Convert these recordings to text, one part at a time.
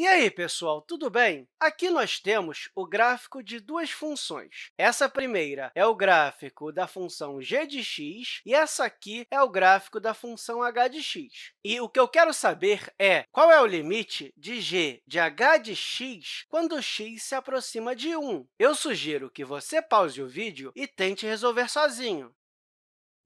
E aí, pessoal, tudo bem? Aqui nós temos o gráfico de duas funções. Essa primeira é o gráfico da função g de x e essa aqui é o gráfico da função h de x. E o que eu quero saber é qual é o limite de g de h de x quando x se aproxima de 1. Eu sugiro que você pause o vídeo e tente resolver sozinho.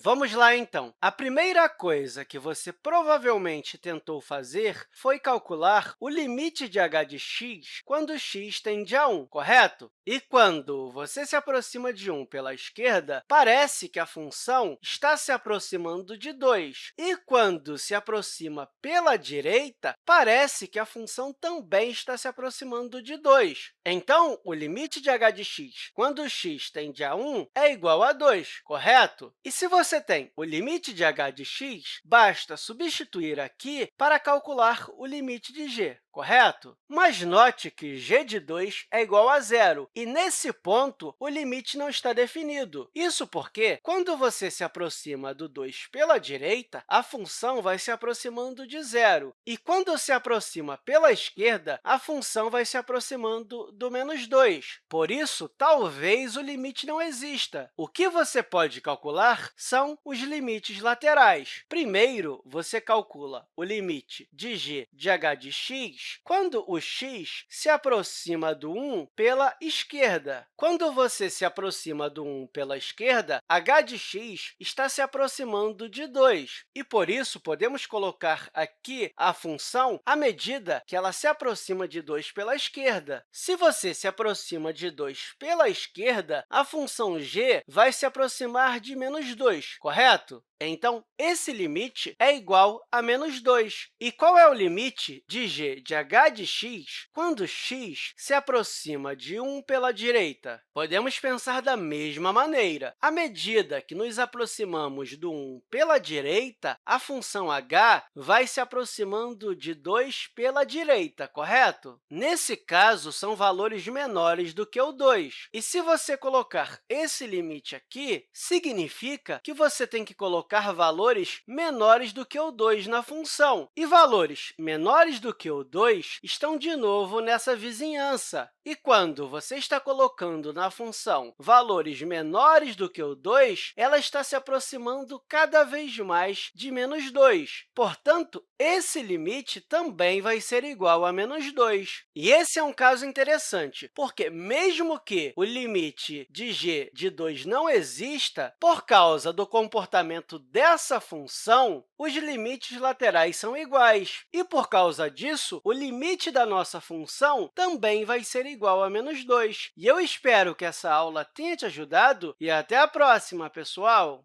Vamos lá, então. A primeira coisa que você provavelmente tentou fazer foi calcular o limite de h de x quando x tende a 1, correto? E quando você se aproxima de 1 pela esquerda, parece que a função está se aproximando de 2. E quando se aproxima pela direita, parece que a função também está se aproximando de 2. Então, o limite de h de x quando x tende a 1 é igual a 2, correto? E se você tem o limite de h de x, basta substituir aqui para calcular o limite de g, correto? Mas note que g de 2 é igual a zero, e nesse ponto, o limite não está definido. Isso porque, quando você se aproxima do 2 pela direita, a função vai se aproximando de zero, e quando se aproxima pela esquerda, a função vai se aproximando do menos 2. Por isso, talvez o limite não exista. O que você pode calcular são os limites laterais. Primeiro, você calcula o limite de g de h de x quando o x se aproxima do 1 pela esquerda. Quando você se aproxima do 1 pela esquerda, h de x está se aproximando de 2, e, por isso, podemos colocar aqui a função à medida que ela se aproxima de 2 pela esquerda. Se você se aproxima de 2 pela esquerda, a função g vai se aproximar de menos 2, correto? Então, esse limite é igual a menos 2. E qual é o limite de g de h de x quando x se aproxima de 1 pela direita? Podemos pensar da mesma maneira. À medida que nos aproximamos do 1 pela direita, a função h vai se aproximando de 2 pela direita, correto? Nesse caso, são valores menores do que o 2. E se você colocar esse limite aqui, significa que você tem que colocar valores menores do que o 2 na função. E valores menores do que o 2 estão, de novo, nessa vizinhança. E quando você está colocando na função valores menores do que o 2, ela está se aproximando cada vez mais de menos 2. Portanto, esse limite também vai ser igual a menos 2. E esse é um caso interessante, porque mesmo que o limite de g de 2 não exista, por causa do comportamento dessa função, os limites laterais são iguais. E, por causa disso, o limite da nossa função também vai ser igual a menos 2. E eu espero que essa aula tenha te ajudado e até a próxima, pessoal!